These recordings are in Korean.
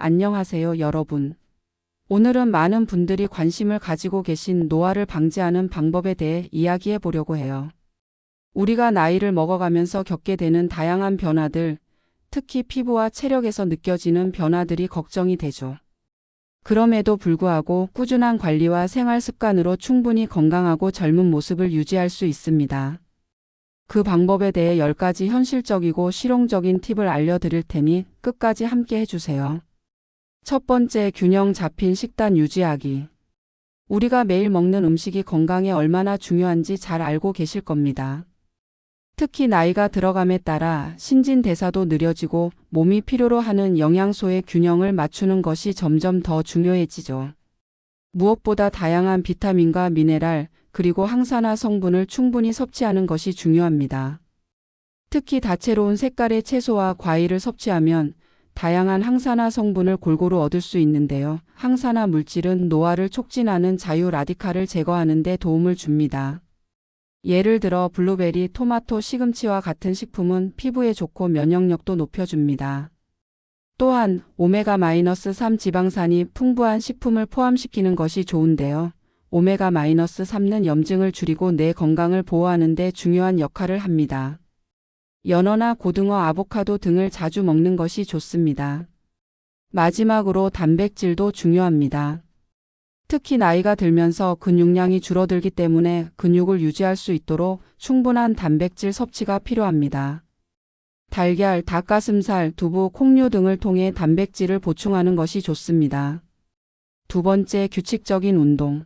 안녕하세요, 여러분. 오늘은 많은 분들이 관심을 가지고 계신 노화를 방지하는 방법에 대해 이야기해 보려고 해요. 우리가 나이를 먹어가면서 겪게 되는 다양한 변화들, 특히 피부와 체력에서 느껴지는 변화들이 걱정이 되죠. 그럼에도 불구하고 꾸준한 관리와 생활 습관으로 충분히 건강하고 젊은 모습을 유지할 수 있습니다. 그 방법에 대해 10가지 현실적이고 실용적인 팁을 알려드릴 테니 끝까지 함께 해주세요. 첫 번째, 균형 잡힌 식단 유지하기. 우리가 매일 먹는 음식이 건강에 얼마나 중요한지 잘 알고 계실 겁니다. 특히 나이가 들어감에 따라 신진대사도 느려지고 몸이 필요로 하는 영양소의 균형을 맞추는 것이 점점 더 중요해지죠. 무엇보다 다양한 비타민과 미네랄, 그리고 항산화 성분을 충분히 섭취하는 것이 중요합니다. 특히 다채로운 색깔의 채소와 과일을 섭취하면 다양한 항산화 성분을 골고루 얻을 수 있는데요. 항산화 물질은 노화를 촉진하는 자유 라디칼을 제거하는 데 도움을 줍니다. 예를 들어 블루베리, 토마토, 시금치와 같은 식품은 피부에 좋고 면역력도 높여줍니다. 또한 오메가-3 지방산이 풍부한 식품을 포함시키는 것이 좋은데요. 오메가-3는 염증을 줄이고 뇌 건강을 보호하는 데 중요한 역할을 합니다. 연어나 고등어, 아보카도 등을 자주 먹는 것이 좋습니다. 마지막으로 단백질도 중요합니다. 특히 나이가 들면서 근육량이 줄어들기 때문에 근육을 유지할 수 있도록 충분한 단백질 섭취가 필요합니다. 달걀, 닭가슴살, 두부, 콩류 등을 통해 단백질을 보충하는 것이 좋습니다. 두 번째, 규칙적인 운동.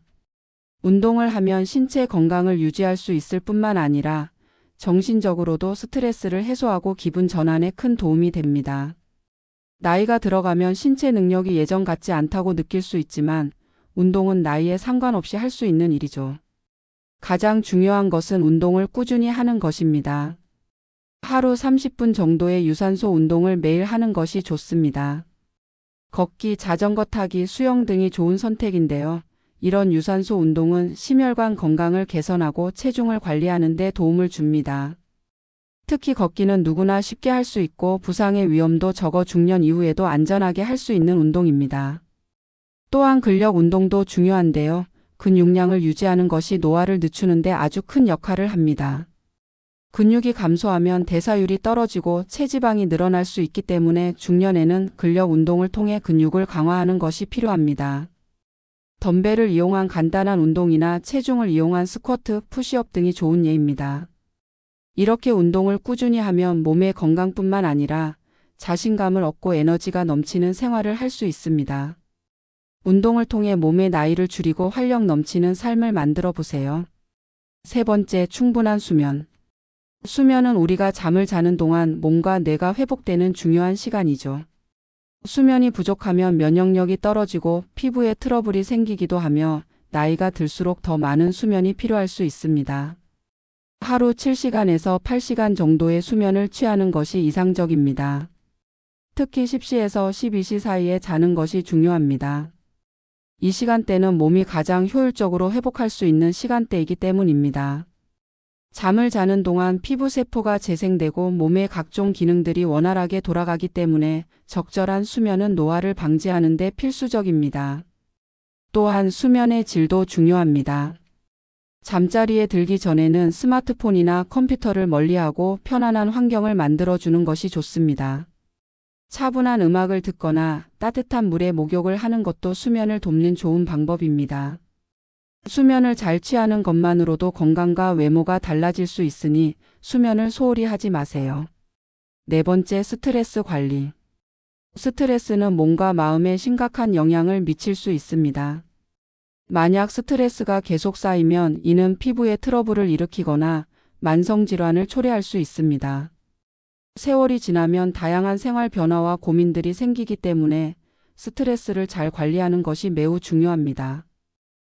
운동을 하면 신체 건강을 유지할 수 있을 뿐만 아니라 정신적으로도 스트레스를 해소하고 기분 전환에 큰 도움이 됩니다. 나이가 들어가면 신체 능력이 예전 같지 않다고 느낄 수 있지만 운동은 나이에 상관없이 할 수 있는 일이죠. 가장 중요한 것은 운동을 꾸준히 하는 것입니다. 하루 30분 정도의 유산소 운동을 매일 하는 것이 좋습니다. 걷기, 자전거 타기, 수영 등이 좋은 선택인데요. 이런 유산소 운동은 심혈관 건강을 개선하고 체중을 관리하는 데 도움을 줍니다. 특히 걷기는 누구나 쉽게 할 수 있고 부상의 위험도 적어 중년 이후에도 안전하게 할 수 있는 운동입니다. 또한 근력 운동도 중요한데요. 근육량을 유지하는 것이 노화를 늦추는 데 아주 큰 역할을 합니다. 근육이 감소하면 대사율이 떨어지고 체지방이 늘어날 수 있기 때문에 중년에는 근력 운동을 통해 근육을 강화하는 것이 필요합니다. 덤벨을 이용한 간단한 운동이나 체중을 이용한 스쿼트, 푸시업 등이 좋은 예입니다. 이렇게 운동을 꾸준히 하면 몸의 건강뿐만 아니라 자신감을 얻고 에너지가 넘치는 생활을 할 수 있습니다. 운동을 통해 몸의 나이를 줄이고 활력 넘치는 삶을 만들어 보세요. 세 번째, 충분한 수면. 수면은 우리가 잠을 자는 동안 몸과 뇌가 회복되는 중요한 시간이죠. 수면이 부족하면 면역력이 떨어지고 피부에 트러블이 생기기도 하며 나이가 들수록 더 많은 수면이 필요할 수 있습니다. 하루 7시간에서 8시간 정도의 수면을 취하는 것이 이상적입니다. 특히 10시에서 12시 사이에 자는 것이 중요합니다. 이 시간대는 몸이 가장 효율적으로 회복할 수 있는 시간대이기 때문입니다. 잠을 자는 동안 피부 세포가 재생되고 몸의 각종 기능들이 원활하게 돌아가기 때문에 적절한 수면은 노화를 방지하는 데 필수적입니다. 또한 수면의 질도 중요합니다. 잠자리에 들기 전에는 스마트폰이나 컴퓨터를 멀리하고 편안한 환경을 만들어주는 것이 좋습니다. 차분한 음악을 듣거나 따뜻한 물에 목욕을 하는 것도 수면을 돕는 좋은 방법입니다. 수면을 잘 취하는 것만으로도 건강과 외모가 달라질 수 있으니 수면을 소홀히 하지 마세요. 네 번째, 스트레스 관리. 스트레스는 몸과 마음에 심각한 영향을 미칠 수 있습니다. 만약 스트레스가 계속 쌓이면 이는 피부에 트러블을 일으키거나 만성질환을 초래할 수 있습니다. 세월이 지나면 다양한 생활 변화와 고민들이 생기기 때문에 스트레스를 잘 관리하는 것이 매우 중요합니다.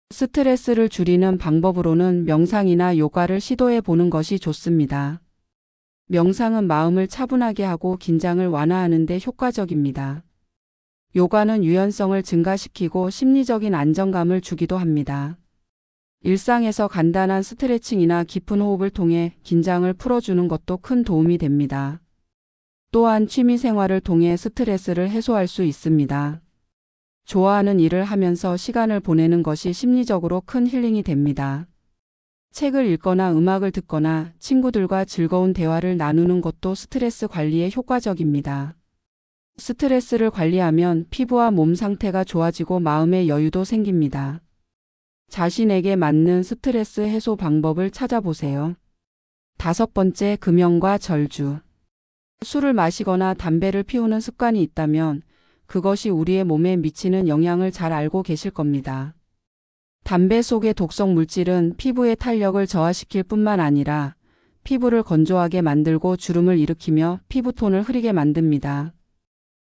스트레스를 줄이는 방법으로는 명상이나 요가를 시도해 보는 것이 좋습니다. 명상은 마음을 차분하게 하고 긴장을 완화하는 데 효과적입니다. 요가는 유연성을 증가시키고 심리적인 안정감을 주기도 합니다. 일상에서 간단한 스트레칭이나 깊은 호흡을 통해 긴장을 풀어주는 것도 큰 도움이 됩니다. 또한 취미 생활을 통해 스트레스를 해소할 수 있습니다. 좋아하는 일을 하면서 시간을 보내는 것이 심리적으로 큰 힐링이 됩니다. 책을 읽거나 음악을 듣거나 친구들과 즐거운 대화를 나누는 것도 스트레스 관리에 효과적입니다. 스트레스를 관리하면 피부와 몸 상태가 좋아지고 마음의 여유도 생깁니다. 자신에게 맞는 스트레스 해소 방법을 찾아보세요. 5번째, 금연과 절주. 술을 마시거나 담배를 피우는 습관이 있다면 그것이 우리의 몸에 미치는 영향을 잘 알고 계실 겁니다. 담배 속의 독성 물질은 피부의 탄력을 저하시킬 뿐만 아니라 피부를 건조하게 만들고 주름을 일으키며 피부톤을 흐리게 만듭니다.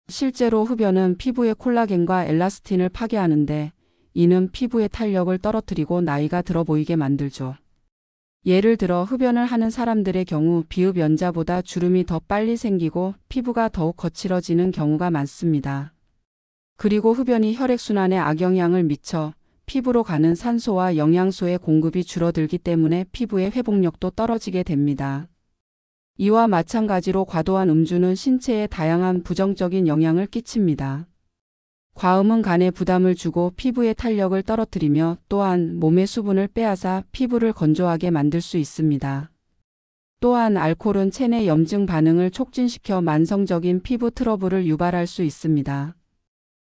실제로 흡연은 피부의 콜라겐과 엘라스틴을 파괴하는데 이는 피부의 탄력을 떨어뜨리고 나이가 들어 보이게 만들죠. 예를 들어 흡연을 하는 사람들의 경우 비흡연자보다 주름이 더 빨리 생기고 피부가 더욱 거칠어지는 경우가 많습니다. 그리고 흡연이 혈액순환에 악영향을 미쳐 피부로 가는 산소와 영양소의 공급이 줄어들기 때문에 피부의 회복력도 떨어지게 됩니다. 이와 마찬가지로 과도한 음주는 신체에 다양한 부정적인 영향을 끼칩니다. 과음은 간에 부담을 주고 피부의 탄력을 떨어뜨리며 또한 몸의 수분을 빼앗아 피부를 건조하게 만들 수 있습니다. 또한 알코올은 체내 염증 반응을 촉진시켜 만성적인 피부 트러블을 유발할 수 있습니다.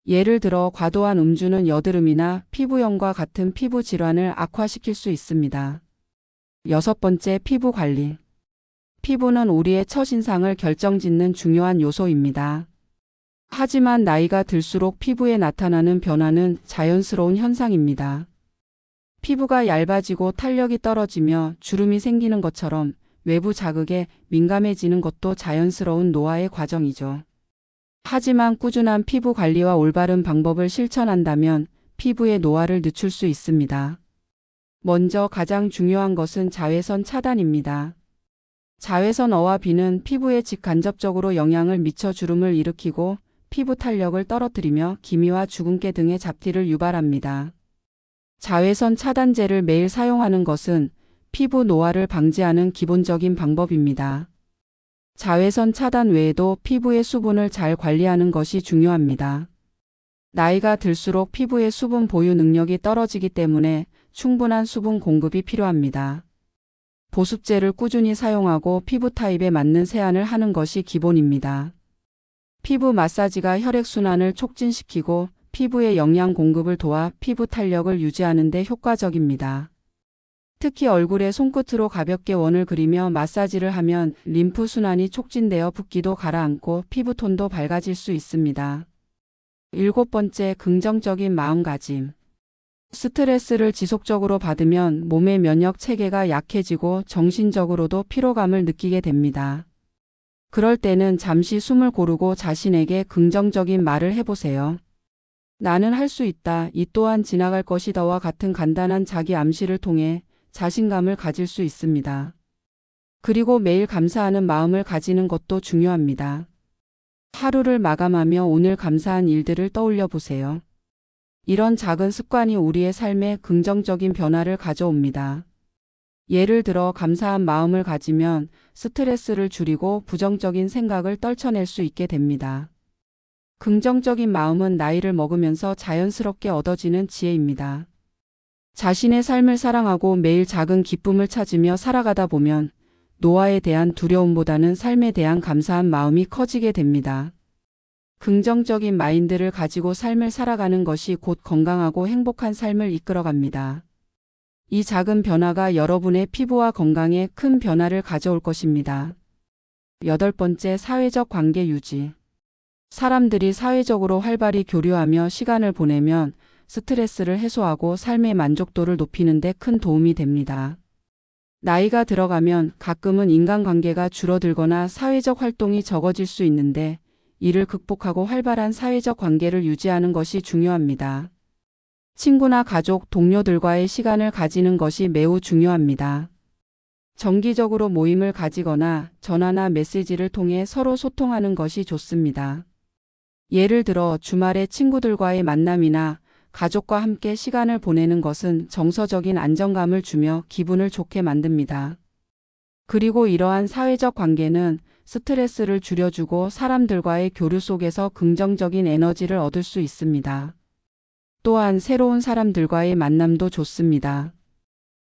예를 들어 과도한 음주는 여드름이나 피부염과 같은 피부 질환을 악화시킬 수 있습니다. 6번째, 피부 관리. 피부는 우리의 첫인상을 결정짓는 중요한 요소입니다. 하지만 나이가 들수록 피부에 나타나는 변화는 자연스러운 현상입니다. 피부가 얇아지고 탄력이 떨어지며 주름이 생기는 것처럼 외부 자극에 민감해지는 것도 자연스러운 노화의 과정이죠. 하지만 꾸준한 피부 관리와 올바른 방법을 실천한다면 피부의 노화를 늦출 수 있습니다. 먼저 가장 중요한 것은 자외선 차단입니다. 자외선 A와 B는 피부에 직간접적으로 영향을 미쳐 주름을 일으키고 피부 탄력을 떨어뜨리며 기미와 주근깨 등의 잡티를 유발합니다. 자외선 차단제를 매일 사용하는 것은 피부 노화를 방지하는 기본적인 방법입니다. 자외선 차단 외에도 피부의 수분을 잘 관리하는 것이 중요합니다. 나이가 들수록 피부의 수분 보유 능력이 떨어지기 때문에 충분한 수분 공급이 필요합니다. 보습제를 꾸준히 사용하고 피부 타입에 맞는 세안을 하는 것이 기본입니다. 피부 마사지가 혈액순환을 촉진시키고 피부의 영양 공급을 도와 피부 탄력을 유지하는 데 효과적입니다. 특히 얼굴에 손끝으로 가볍게 원을 그리며 마사지를 하면 림프 순환이 촉진되어 붓기도 가라앉고 피부톤도 밝아질 수 있습니다. 7번째, 긍정적인 마음가짐. 스트레스를 지속적으로 받으면 몸의 면역 체계가 약해지고 정신적으로도 피로감을 느끼게 됩니다. 그럴 때는 잠시 숨을 고르고 자신에게 긍정적인 말을 해보세요. 나는 할 수 있다. 이 또한 지나갈 것이다와 같은 간단한 자기 암시를 통해 자신감을 가질 수 있습니다. 그리고 매일 감사하는 마음을 가지는 것도 중요합니다. 하루를 마감하며 오늘 감사한 일들을 떠올려 보세요. 이런 작은 습관이 우리의 삶에 긍정적인 변화를 가져옵니다. 예를 들어 감사한 마음을 가지면 스트레스를 줄이고 부정적인 생각을 떨쳐낼 수 있게 됩니다. 긍정적인 마음은 나이를 먹으면서 자연스럽게 얻어지는 지혜입니다. 자신의 삶을 사랑하고 매일 작은 기쁨을 찾으며 살아가다 보면 노화에 대한 두려움보다는 삶에 대한 감사한 마음이 커지게 됩니다. 긍정적인 마인드를 가지고 삶을 살아가는 것이 곧 건강하고 행복한 삶을 이끌어갑니다. 이 작은 변화가 여러분의 피부와 건강에 큰 변화를 가져올 것입니다. 8번째, 사회적 관계 유지. 사람들이 사회적으로 활발히 교류하며 시간을 보내면 스트레스를 해소하고 삶의 만족도를 높이는 데 큰 도움이 됩니다. 나이가 들어가면 가끔은 인간관계가 줄어들거나 사회적 활동이 적어질 수 있는데 이를 극복하고 활발한 사회적 관계를 유지하는 것이 중요합니다. 친구나 가족, 동료들과의 시간을 가지는 것이 매우 중요합니다. 정기적으로 모임을 가지거나 전화나 메시지를 통해 서로 소통하는 것이 좋습니다. 예를 들어 주말에 친구들과의 만남이나 가족과 함께 시간을 보내는 것은 정서적인 안정감을 주며 기분을 좋게 만듭니다. 그리고 이러한 사회적 관계는 스트레스를 줄여주고 사람들과의 교류 속에서 긍정적인 에너지를 얻을 수 있습니다. 또한 새로운 사람들과의 만남도 좋습니다.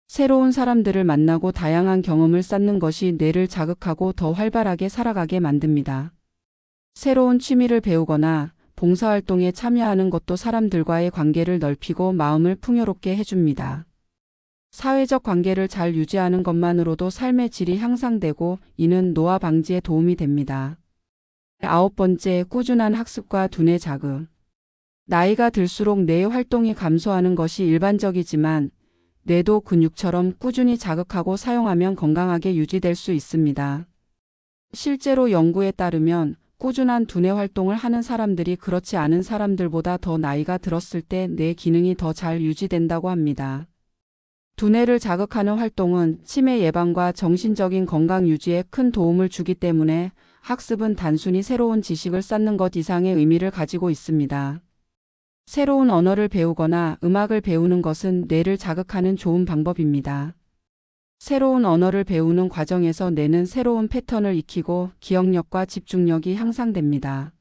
새로운 사람들을 만나고 다양한 경험을 쌓는 것이 뇌를 자극하고 더 활발하게 살아가게 만듭니다. 새로운 취미를 배우거나 봉사활동에 참여하는 것도 사람들과의 관계를 넓히고 마음을 풍요롭게 해줍니다. 사회적 관계를 잘 유지하는 것만으로도 삶의 질이 향상되고 이는 노화 방지에 도움이 됩니다. 9번째, 꾸준한 학습과 두뇌 자극. 나이가 들수록 뇌의 활동이 감소하는 것이 일반적이지만 뇌도 근육처럼 꾸준히 자극하고 사용하면 건강하게 유지될 수 있습니다. 실제로 연구에 따르면 꾸준한 두뇌 활동을 하는 사람들이 그렇지 않은 사람들보다 더 나이가 들었을 때 뇌 기능이 더 잘 유지된다고 합니다. 두뇌를 자극하는 활동은 치매 예방과 정신적인 건강 유지에 큰 도움을 주기 때문에 학습은 단순히 새로운 지식을 쌓는 것 이상의 의미를 가지고 있습니다. 새로운 언어를 배우거나 음악을 배우는 것은 뇌를 자극하는 좋은 방법입니다. 새로운 언어를 배우는 과정에서 뇌는 새로운 패턴을 익히고 기억력과 집중력이 향상됩니다.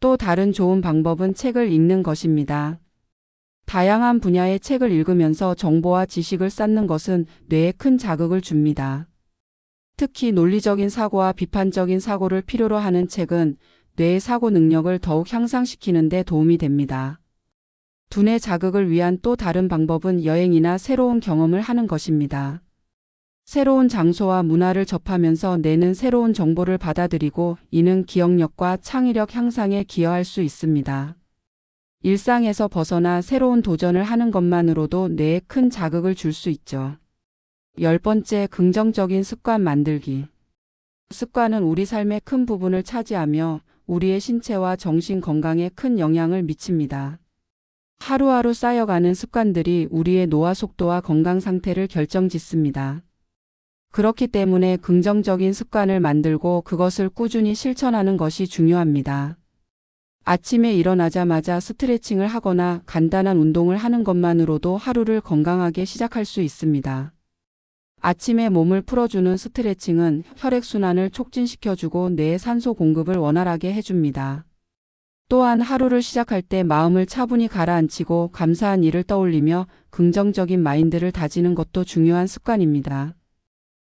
또 다른 좋은 방법은 책을 읽는 것입니다. 다양한 분야의 책을 읽으면서 정보와 지식을 쌓는 것은 뇌에 큰 자극을 줍니다. 특히 논리적인 사고와 비판적인 사고를 필요로 하는 책은 뇌의 사고 능력을 더욱 향상시키는 데 도움이 됩니다. 두뇌 자극을 위한 또 다른 방법은 여행이나 새로운 경험을 하는 것입니다. 새로운 장소와 문화를 접하면서 뇌는 새로운 정보를 받아들이고 이는 기억력과 창의력 향상에 기여할 수 있습니다. 일상에서 벗어나 새로운 도전을 하는 것만으로도 뇌에 큰 자극을 줄 수 있죠. 10번째, 긍정적인 습관 만들기. 습관은 우리 삶의 큰 부분을 차지하며 우리의 신체와 정신 건강에 큰 영향을 미칩니다. 하루하루 쌓여가는 습관들이 우리의 노화 속도와 건강 상태를 결정짓습니다. 그렇기 때문에 긍정적인 습관을 만들고 그것을 꾸준히 실천하는 것이 중요합니다. 아침에 일어나자마자 스트레칭을 하거나 간단한 운동을 하는 것만으로도 하루를 건강하게 시작할 수 있습니다. 아침에 몸을 풀어주는 스트레칭은 혈액순환을 촉진시켜주고 뇌의 산소 공급을 원활하게 해줍니다. 또한 하루를 시작할 때 마음을 차분히 가라앉히고 감사한 일을 떠올리며 긍정적인 마인드를 다지는 것도 중요한 습관입니다.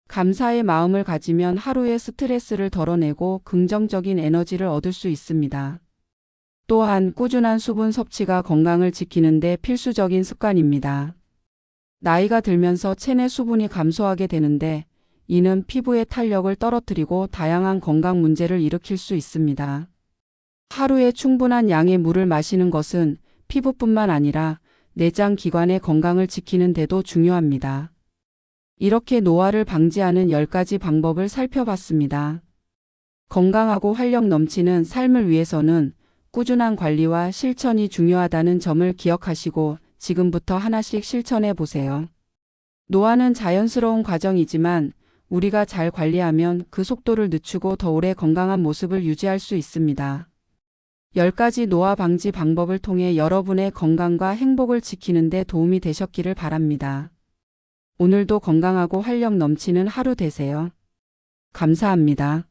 감사의 마음을 가지면 하루의 스트레스를 덜어내고 긍정적인 에너지를 얻을 수 있습니다. 또한 꾸준한 수분 섭취가 건강을 지키는 데 필수적인 습관입니다. 나이가 들면서 체내 수분이 감소하게 되는데 이는 피부의 탄력을 떨어뜨리고 다양한 건강 문제를 일으킬 수 있습니다. 하루에 충분한 양의 물을 마시는 것은 피부뿐만 아니라 내장 기관의 건강을 지키는 데도 중요합니다. 이렇게 노화를 방지하는 10가지 방법을 살펴봤습니다. 건강하고 활력 넘치는 삶을 위해서는 꾸준한 관리와 실천이 중요하다는 점을 기억하시고 지금부터 하나씩 실천해 보세요. 노화는 자연스러운 과정이지만 우리가 잘 관리하면 그 속도를 늦추고 더 오래 건강한 모습을 유지할 수 있습니다. 10가지 노화 방지 방법을 통해 여러분의 건강과 행복을 지키는 데 도움이 되셨기를 바랍니다. 오늘도 건강하고 활력 넘치는 하루 되세요. 감사합니다.